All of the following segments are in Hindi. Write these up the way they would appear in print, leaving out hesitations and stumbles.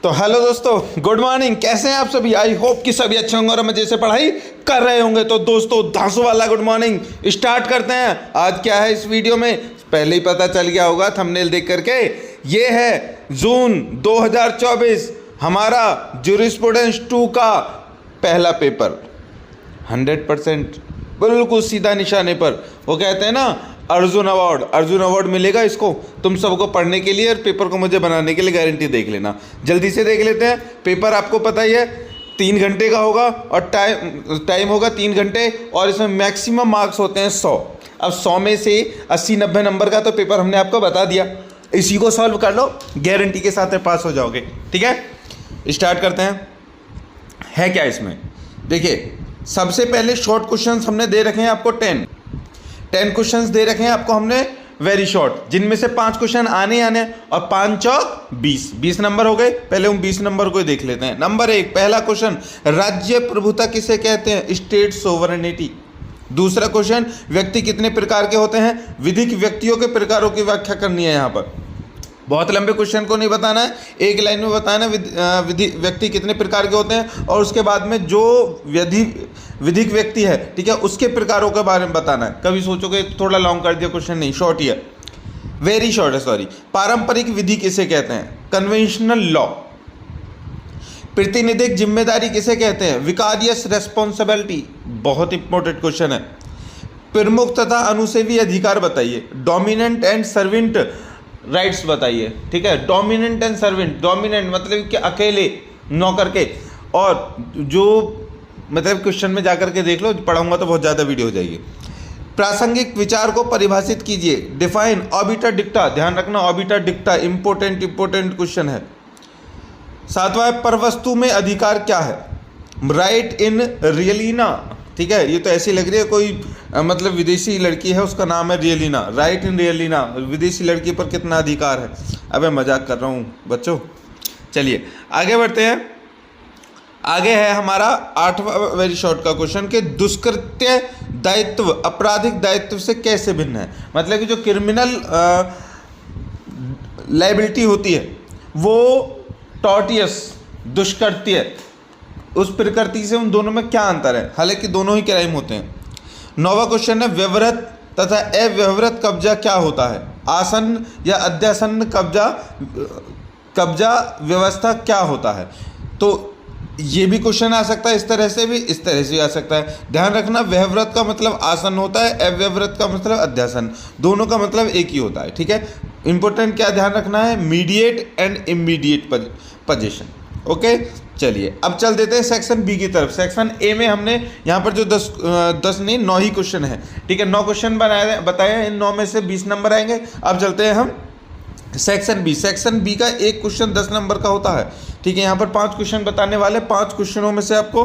तो हेलो दोस्तों, गुड मॉर्निंग। कैसे हैं आप सभी? आई होप कि सभी अच्छे होंगे और मजे से पढ़ाई कर रहे होंगे। तो दोस्तों, धांसू वाला गुड मॉर्निंग स्टार्ट करते हैं। आज क्या है इस वीडियो में पहले ही पता चल गया होगा थंबनेल देख करके। ये है जून 2024 हमारा ज्यूरिस्प्रूडेंस 2 का पहला पेपर। 100% बिल्कुल सीधा निशाने पर। वो कहते हैं ना, अर्जुन अवार्ड मिलेगा इसको तुम सबको पढ़ने के लिए और पेपर को मुझे बनाने के लिए। गारंटी देख लेना। जल्दी से देख लेते हैं। पेपर आपको पता ही है 3 घंटे का होगा और टाइम होगा 3 घंटे और इसमें मैक्सिमम मार्क्स होते हैं 100। अब 100 में से 80-90 नंबर का तो पेपर हमने आपको बता दिया। इसी को सॉल्व कर लो, गारंटी के साथ पास हो जाओगे। ठीक है, स्टार्ट करते हैं। है क्या इसमें? देखिए, सबसे पहले शॉर्ट क्वेश्चंस हमने दे रखे हैं आपको 10 क्वेश्चंस दे रखे हैं आपको हमने वेरी शॉर्ट, जिनमें से 5 क्वेश्चन आने और 5 चौक 20 नंबर हो गए। पहले हम 20 नंबर को देख लेते हैं। नंबर 1 पहला क्वेश्चन, राज्य प्रभुता किसे कहते हैं? State sovereignty. दूसरा क्वेश्चन, व्यक्ति कितने प्रकार के होते हैं? विधिक व्यक्तियों के प्रकारों की व्याख्या करनी है। यहाँ पर बहुत लंबे क्वेश्चन को नहीं बताना है, एक लाइन में बताना है व्यक्ति कितने प्रकार के होते हैं और उसके बाद में जो विधिक व्यक्ति है, ठीक है, उसके प्रकारों के बारे में बताना है। कभी सोचोगे थोड़ा लॉन्ग कर दिया क्वेश्चन, नहीं, शॉर्ट ही है, वेरी शॉर्ट है, सॉरी। पारंपरिक विधि किसे कहते हैं? Conventional law. प्रतिनिधिक जिम्मेदारी किसे कहते हैं? विकारियस रेस्पॉन्सिबिलिटी। बहुत इंपॉर्टेंट क्वेश्चन है। प्रमुख तथा अनुसेवी अधिकार बताइए। डोमिनेंट एंड सर्वेंट राइट्स बताइए। ठीक है, डोमिनेंट एंड सर्वेंट। डोमिनेंट मतलब कि अकेले नौकर के, और जो मतलब क्वेश्चन में जाकर के देख लो, पढ़ाऊंगा तो बहुत ज़्यादा वीडियो हो जाएगी। प्रासंगिक विचार को परिभाषित कीजिए। Define obiter डिक्टा। ध्यान रखना, ऑबिटर डिक्टा इंपॉर्टेंट क्वेश्चन है। 7वां, परवस्तु में अधिकार क्या है? राइट इन रियलिना। ठीक है, ये तो ऐसी लग रही है कोई मतलब विदेशी लड़की है, उसका नाम है रियलिना। राइट इन रियलिना, विदेशी लड़की पर कितना अधिकार है? अबे मजाक कर रहा हूँ बच्चों। चलिए आगे बढ़ते हैं। आगे है हमारा 8वां वेरी शॉर्ट का क्वेश्चन कि दुष्कृत्य दायित्व आपराधिक दायित्व से कैसे भिन्न है? मतलब कि जो क्रिमिनल लायबिलिटी होती है वो टॉर्टियस दुष्कृत्य, उस प्रकृति से उन दोनों में क्या अंतर है? हालांकि दोनों ही क्राइम होते हैं। 9वां क्वेश्चन है व्यवहृत तथा अव्यवहृत कब्जा क्या होता है? आसन्न या अध्यासन्न कब्जा व्यवस्था क्या होता है? तो ये भी क्वेश्चन आ सकता है इस तरह से भी, इस तरह से भी आ सकता है। ध्यान रखना, व्यवहृत का मतलब आसन होता है, अव्यवहृत का मतलब अध्यासन। दोनों का मतलब एक ही होता है। ठीक है, इंपॉर्टेंट क्या ध्यान रखना है? Mediate and immediate position. Okay, चलिए अब चल देते हैं सेक्शन बी की तरफ। सेक्शन ए में हमने यहाँ पर जो 10 नहीं 9 ही क्वेश्चन है। ठीक है, 9 क्वेश्चन बताए हैं, इन 9 में से 20 नंबर आएंगे। अब चलते हैं हम सेक्शन बी। सेक्शन बी का एक क्वेश्चन 10 नंबर का होता है। ठीक है, यहाँ पर 5 क्वेश्चन बताने वाले। 5 क्वेश्चनों में से आपको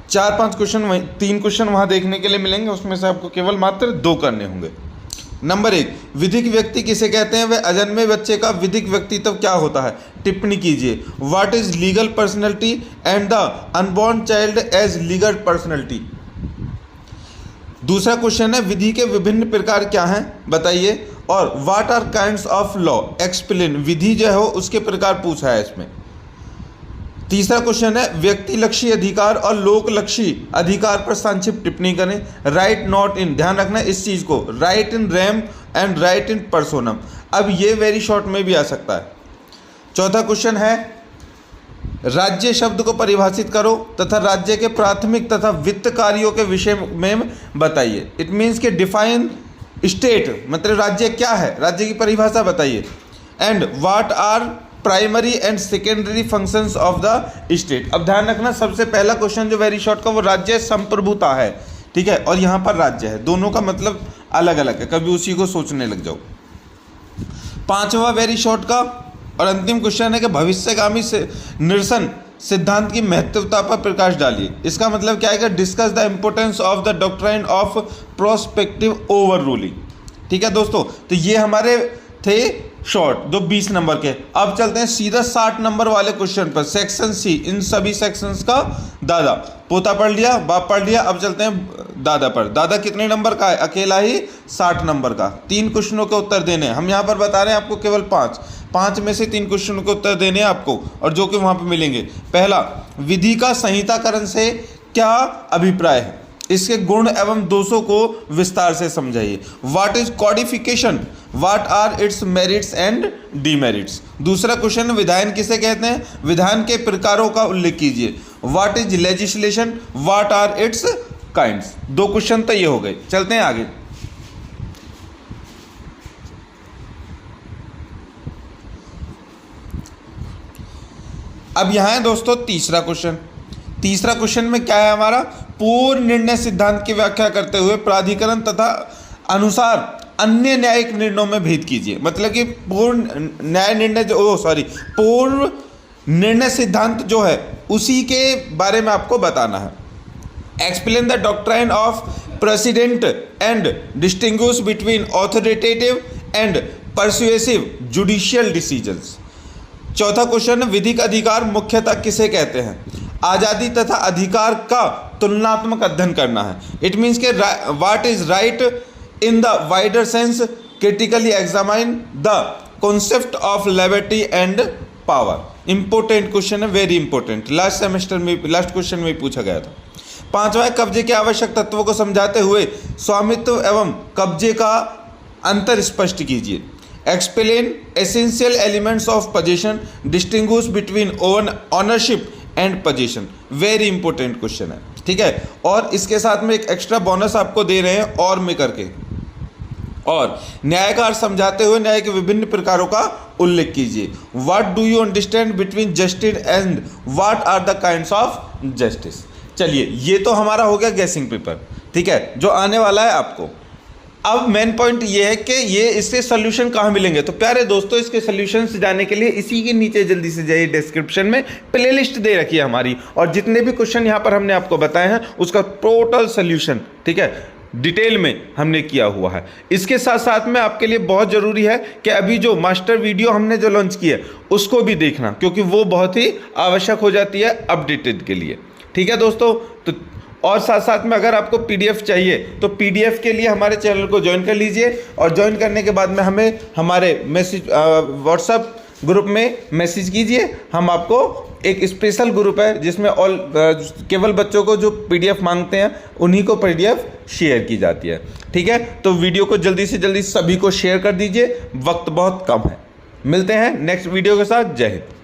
4-5 क्वेश्चन 3 क्वेश्चन वहाँ देखने के लिए मिलेंगे, उसमें से आपको केवल मात्र 2 करने होंगे। नंबर 1, विधिक व्यक्ति किसे कहते हैं? वह अजन्मे बच्चे का विधिक व्यक्तित्व क्या होता है? टिप्पणी कीजिए। What is legal personality and the unborn child as legal personality. दूसरा क्वेश्चन है विधि के विभिन्न प्रकार क्या हैं बताइए। और what are kinds of law, explain. विधि जो है उसके प्रकार पूछा है इसमें। तीसरा क्वेश्चन है व्यक्ति लक्षी अधिकार और लोक लक्षी अधिकार पर संक्षिप्त टिप्पणी करें। राइट नॉट इन, ध्यान रखना इस चीज को, right in rem and right in personam. अब ये वेरी शॉर्ट में भी आ सकता है। चौथा क्वेश्चन है राज्य शब्द को परिभाषित करो तथा राज्य के प्राथमिक तथा वित्त कार्यों के विषय में बताइए। इट मीन्स के डिफाइन स्टेट, मतलब राज्य क्या है, राज्य की परिभाषा बताइए। And what are primary and secondary functions of the state. अब ध्यान रखना, सबसे पहला क्वेश्चन जो वेरी शॉर्ट का वो राज्य संप्रभुता है। ठीक है, और यहाँ पर राज्य है, दोनों का मतलब अलग अलग है, कभी उसी को सोचने लग जाओ। 5वां वेरी शॉर्ट का और अंतिम क्वेश्चन है कि भविष्यगामी से निरसन सिद्धांत की महत्वता पर प्रकाश डालिए। इसका मतलब क्या है? Discuss the importance of the doctrine of prospective over ruling. ठीक है दोस्तों, तो ये हमारे थे शॉर्ट जो 20 नंबर के। अब चलते हैं सीधा 60 नंबर वाले क्वेश्चन पर। सेक्शन सी, इन सभी सेक्शंस का दादा। पोता पढ़ लिया, बाप पढ़ लिया, अब चलते हैं दादा पर। दादा कितने नंबर का है? अकेला ही 60 नंबर का। 3 क्वेश्चनों के उत्तर देने, हम यहाँ पर बता रहे हैं आपको केवल 5। 5 में से 3 क्वेश्चन के उत्तर देने हैं आपको और जो कि वहां पे मिलेंगे। पहला, विधि का संहिताकरण से क्या अभिप्राय है, इसके गुण एवं दोषों को विस्तार से समझाइए। What is codification, what are its merits and demerits. दूसरा क्वेश्चन, विधायन किसे कहते हैं, विधान के प्रकारों का उल्लेख कीजिए। What is legislation, what are its kinds. 2 question तो ये हो गए। चलते हैं आगे। अब यहां है दोस्तों तीसरा क्वेश्चन। तीसरा क्वेश्चन में क्या है हमारा, पूर्ण निर्णय सिद्धांत की व्याख्या करते हुए प्राधिकरण तथा अनुसार अन्य न्यायिक निर्णयों में भेद कीजिए। मतलब कि पूर्ण न्याय निर्णय पूर्ण निर्णय सिद्धांत जो है उसी के बारे में आपको बताना है। Explain the doctrine of president and distinguish between authoritative and persuasive judicial decisions. चौथा क्वेश्चन, विधिक अधिकार मुख्यतः किसे कहते हैं, आज़ादी तथा अधिकार का तुलनात्मक अध्ययन करना है। इट मीन्स के what is right in the wider sense, critically examine the concept of liberty and power. Important question है, वेरी इंपॉर्टेंट, लास्ट क्वेश्चन में पूछा गया था। 5वां, कब्जे के आवश्यक तत्वों को समझाते हुए स्वामित्व एवं कब्जे का अंतर स्पष्ट कीजिए। Explain essential elements of position, distinguish between ownership and position. Very important question है, ठीक है। और इसके साथ में एक एक्स्ट्रा बोनस आपको दे रहे हैं और में करके। और न्यायकार समझाते हुए न्याय के विभिन्न प्रकारों का उल्लेख कीजिए। What do you understand between justice and what are the kinds of justice. चलिए, ये तो हमारा हो गया गैसिंग पेपर, ठीक है, जो आने वाला है आपको। अब मेन पॉइंट ये है कि ये इसके सोल्यूशन कहाँ मिलेंगे। तो प्यारे दोस्तों, इसके सोल्यूशन से जाने के लिए इसी के नीचे जल्दी से जाइए, डिस्क्रिप्शन में प्लेलिस्ट दे रखी है हमारी, और जितने भी क्वेश्चन यहाँ पर हमने आपको बताए हैं उसका टोटल सोल्यूशन, ठीक है, डिटेल में हमने किया हुआ है। इसके साथ साथ में आपके लिए बहुत ज़रूरी है कि अभी जो मास्टर वीडियो हमने जो लॉन्च की है उसको भी देखना, क्योंकि वो बहुत ही आवश्यक हो जाती है अपडेटेड के लिए, ठीक है दोस्तों। तो और साथ साथ में अगर आपको पीडीएफ चाहिए तो पीडीएफ के लिए हमारे चैनल को ज्वाइन कर लीजिए, और ज्वाइन करने के बाद में हमें हमारे मैसेज व्हाट्सएप ग्रुप में मैसेज कीजिए। हम आपको एक स्पेशल ग्रुप है जिसमें केवल बच्चों को जो पीडीएफ मांगते हैं उन्हीं को पीडीएफ शेयर की जाती है, ठीक है। तो वीडियो को जल्दी से जल्दी सभी को शेयर कर दीजिए, वक्त बहुत कम है। मिलते हैं नेक्स्ट वीडियो के साथ। जय हिंद।